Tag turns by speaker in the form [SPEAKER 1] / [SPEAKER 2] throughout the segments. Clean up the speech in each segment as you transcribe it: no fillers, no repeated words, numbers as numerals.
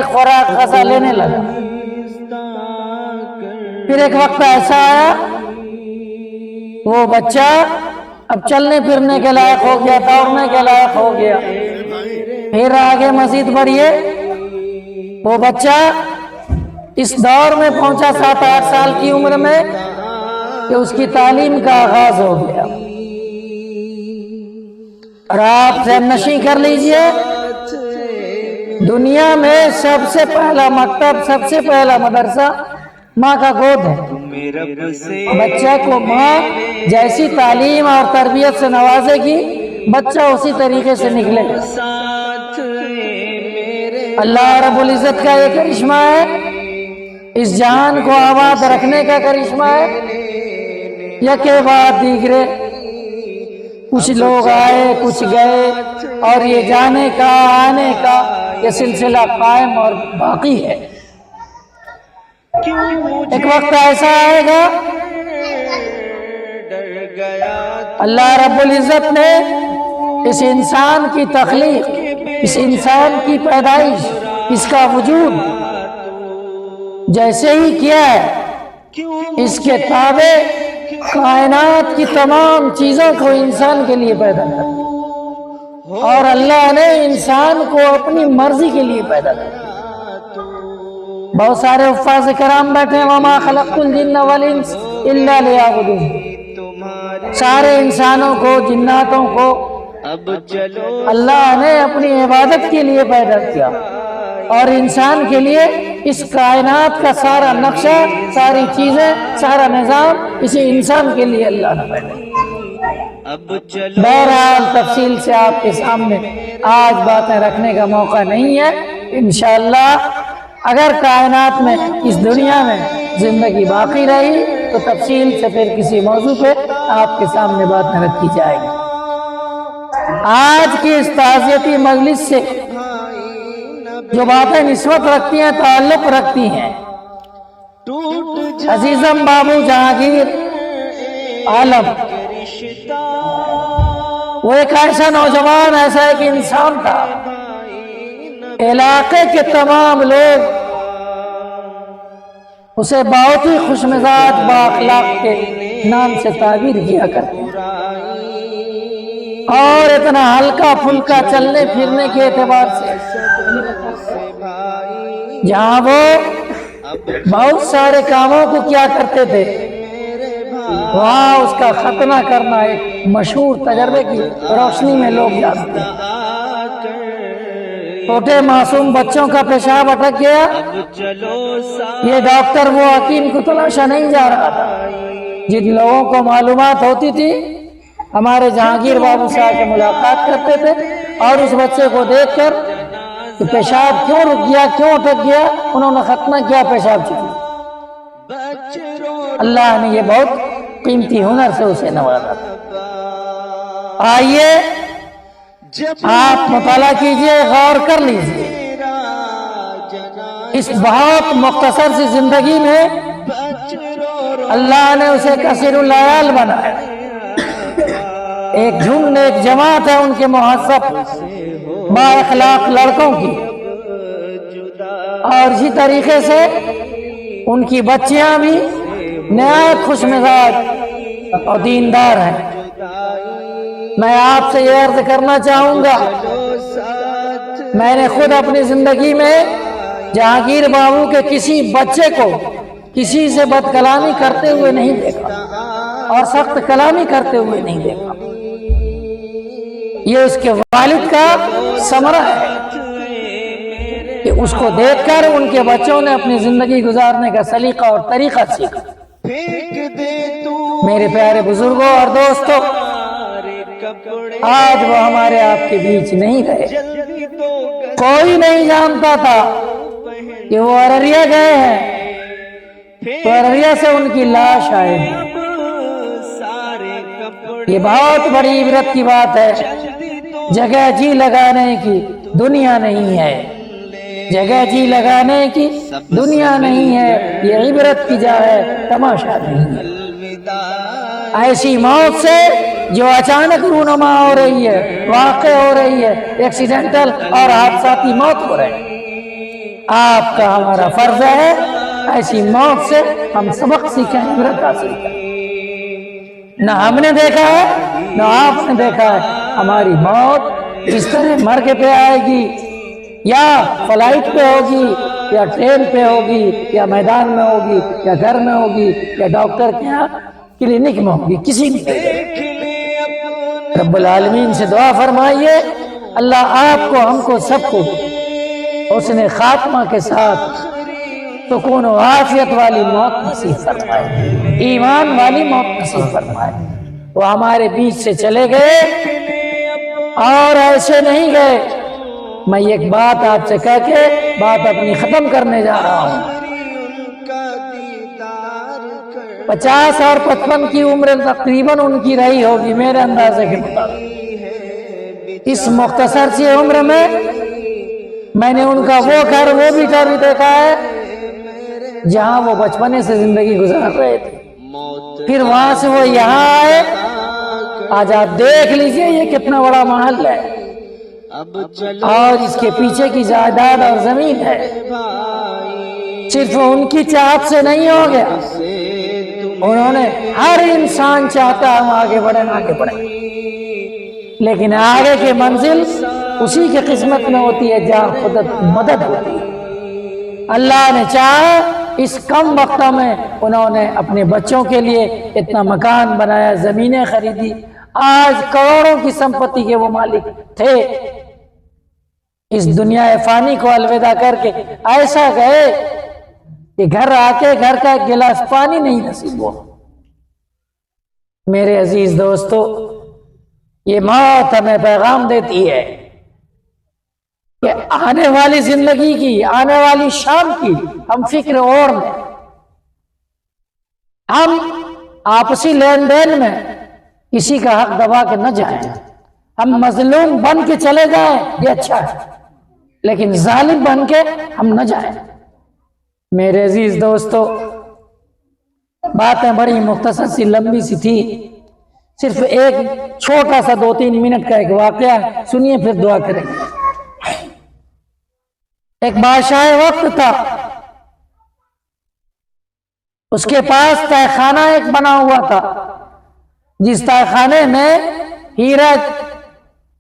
[SPEAKER 1] کی خوراک غذا لینے لگا۔ پھر ایک وقت ایسا آیا وہ بچہ اب چلنے پھرنے کے لائق ہو گیا، دوڑنے کے لائق ہو گیا۔ پھر آگے مزید بڑھیے، وہ بچہ اس دور میں پہنچا 7-8 سال کی عمر میں کہ اس کی تعلیم کا آغاز ہو گیا۔ اور آپ ذہن نشیں کر لیجئے، دنیا میں سب سے پہلا مکتب، سب سے پہلا مدرسہ ماں کا گود ہے۔ بچہ کو ماں جیسی تعلیم اور تربیت سے نوازے گی، بچہ اسی طریقے سے نکلے گا۔ اللہ رب العزت کا یہ کرشمہ ہے، اس جہان کو آباد رکھنے کا کرشمہ ہے۔ یکے بعد دیگرے کچھ لوگ آئے، کچھ گئے، اور یہ جانے کا آنے کا یہ سلسلہ قائم اور باقی ہے۔ ایک وقت ایسا آئے گا اللہ رب العزت نے اس انسان کی تخلیق، اس انسان کی پیدائش، اس کا وجود جیسے ہی کیا ہے، اس کے تابع کائنات کی تمام چیزوں کو انسان کے لیے پیدا کیا، اور اللہ نے انسان کو اپنی مرضی کے لیے پیدا کیا۔ بہت سارے حفاظ کرام بیٹھے ہیں، وَمَا خَلَقْتُ الْجِنَّ وَالْإِنسَ إِلَّا لِيَعْبُدُونِ۔ سارے انسانوں کو، جناتوں کو اللہ نے اپنی عبادت کے لیے پیدا کیا، اور انسان کے لیے اس کائنات کا سارا نقشہ، ساری چیزیں، سارا نظام اسی انسان کے لیے اللہ نے پیدا کیا۔ بہرحال تفصیل سے آپ کے سامنے آج باتیں رکھنے کا موقع نہیں ہے۔ انشاءاللہ اگر کائنات میں، اس دنیا میں زندگی باقی رہی تو تفصیل سے پھر کسی موضوع پہ آپ کے سامنے باتیں رکھی جائے گی۔ آج کی اس تعزیتی مجلس سے جو باتیں نسبت رکھتی ہیں، تعلق رکھتی ہیں، عزیزم بابو جہانگیر عالم، وہ ایک ایسا نوجوان، ایسا ایک انسان تھا، علاقے کے تمام لوگ اسے بہت ہی خوش مزاج، با اخلاق کے نام سے تعبیر کیا کرتے ہیں، اور اتنا ہلکا پھلکا چلنے پھرنے کے اعتبار سے جہاں وہ بہت سارے کاموں کو کیا کرتے تھے، وہاں اس کا ختنہ کرنا ایک مشہور تجربے کی روشنی میں لوگ جانتے ہیں۔ چھوٹے معصوم بچوں کا پیشاب اٹک گیا، یہ ڈاکٹر وہ حکیم کو تلاشا نہیں جا رہا تھا۔ جن لوگوں کو معلومات ہوتی تھی ہمارے جہانگیر بابو صاحب سے ملاقات کرتے تھے، اور اس بچے کو دیکھ کر کہ پیشاب کیوں رک گیا، کیوں اٹک گیا، انہوں نے ختنہ کیا پیشاب چکی۔ اللہ نے یہ بہت قیمتی ہنر سے اسے نوازا تھا۔ آئیے آپ مطالعہ کیجئے، غور کر لیجئے، اس بہت مختصر سی زندگی میں اللہ نے اسے کثیر العیال بنایا۔ ایک جھنڈ، ایک جماعت ہے ان کے مہذب با اخلاق لڑکوں کی، اور اسی طریقے سے ان کی بچیاں بھی نہایت خوش مزاج اور دیندار ہیں۔ میں آپ سے یہ عرض کرنا چاہوں گا، میں نے خود اپنی زندگی میں جہانگیر بابو کے کسی بچے کو کسی سے بد کلامی کرتے ہوئے نہیں دیکھا، اور سخت کلامی کرتے ہوئے نہیں دیکھا۔ یہ اس کے والد کا ثمرہ ہے کہ اس کو دیکھ کر ان کے بچوں نے اپنی زندگی گزارنے کا سلیقہ اور طریقہ سیکھا۔ میرے پیارے بزرگوں اور دوستوں، آج وہ ہمارے آپ کے بیچ نہیں رہے۔ کوئی نہیں جانتا تھا کہ وہ ارریا گئے ہیں، تو ارریا سے ان کی لاش آئے ہیں۔ یہ بہت بڑی عبرت کی بات ہے۔ جگہ جی لگانے کی دنیا نہیں ہے، جگہ جی لگانے کی دنیا نہیں ہے، یہ عبرت کی جا ہے، تماشا نہیں ہے۔ ایسی موت سے جو اچانک رونما ہو رہی ہے، واقع ہو رہی ہے، ایکسیڈنٹل اور حادثاتی موت ہو رہے ہیں، آپ کا ہمارا فرض ہے ایسی موت سے ہم سبق سیکھیں، عبرت حاصل کریں۔ نہ ہم نے دیکھا ہے نہ آپ نے دیکھا ہے ہماری موت اس طرح مر کے پہ آئے گی، یا فلائٹ پہ ہوگی، یا ٹرین پہ ہوگی، یا میدان میں ہوگی، یا گھر میں ہوگی، یا ڈاکٹر کے یہاں کلینک میں ہوگی، کسی بھی۔ رب العالمین سے دعا فرمائیے اللہ آپ کو، ہم کو، سب کو حسن خاتمہ کے ساتھ سکون و عافیت والی موت نصیب فرمائے، ایمان والی موت نصیب فرمائے۔ وہ ہمارے بیچ سے چلے گئے اور ایسے نہیں گئے۔ میں ایک بات آپ سے کہہ کے بات اپنی ختم کرنے جا رہا ہوں۔ 50 اور 55 کی عمر تقریباً ان کی رہی ہوگی میرے اندازے کے مطابق۔ اس مختصر سی عمر میں نے ان کا وہ گھر، وہ بھی گھر دیکھا ہے جہاں وہ بچپنے سے زندگی گزار رہے تھے، پھر وہاں سے وہ یہاں آئے۔ آج آپ دیکھ لیجئے یہ کتنا بڑا محل ہے، اور اس کے پیچھے کی جائیداد اور زمین ہے۔ صرف ان کی چاہت سے نہیں ہو گیا، انہوں نے، ہر انسان چاہتا ہم آگے بڑھیں، لیکن آگے کی منزل اسی کی قسمت میں ہوتی ہے جہاں خود مدد ہوتی ہے۔ اللہ نے چاہا اس کم وقت میں انہوں نے اپنے بچوں کے لیے اتنا مکان بنایا، زمینیں خریدی، آج کروڑوں کی سمپتی کے وہ مالک تھے، اس دنیا فانی کو الوداع کر کے ایسا گئے کہ گھر آ کے گھر کا ایک گلاس پانی نہیں نصیب ہوا۔ میرے عزیز دوستو، یہ موت ہمیں پیغام دیتی ہے کہ آنے والی زندگی کی، آنے والی شام کی ہم فکر اور لیں، ہم آپسی لین دین میں کسی کا حق دبا کے نہ جائیں، ہم مظلوم بن کے چلے جائیں یہ اچھا ہے، لیکن ظالم بن کے ہم نہ جائیں۔ میرے عزیز دوستو، باتیں بڑی مختصر سی لمبی سی تھی، صرف ایک چھوٹا سا 2-3 منٹ کا ایک واقعہ سنیے پھر دعا کریں گے۔ ایک بادشاہ وقت تھا، اس کے پاس تہہ خانہ ایک بنا ہوا تھا، جس تہہ خانے میں ہیرا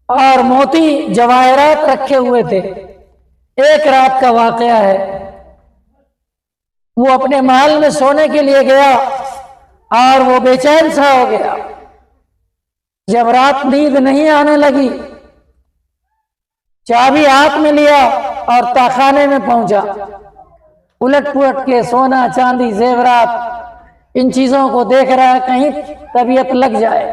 [SPEAKER 1] اور موتی جواہرات رکھے ہوئے تھے۔ ایک رات کا واقعہ ہے، وہ اپنے محل میں سونے کے لیے گیا اور وہ بے چین سا ہو گیا۔ جب رات نیند نہیں آنے لگی، چابی ہاتھ میں لیا اور تہخانے میں پہنچا، الٹ پلٹ کے سونا چاندی زیورات ان چیزوں کو دیکھ رہا ہے کہیں طبیعت لگ جائے۔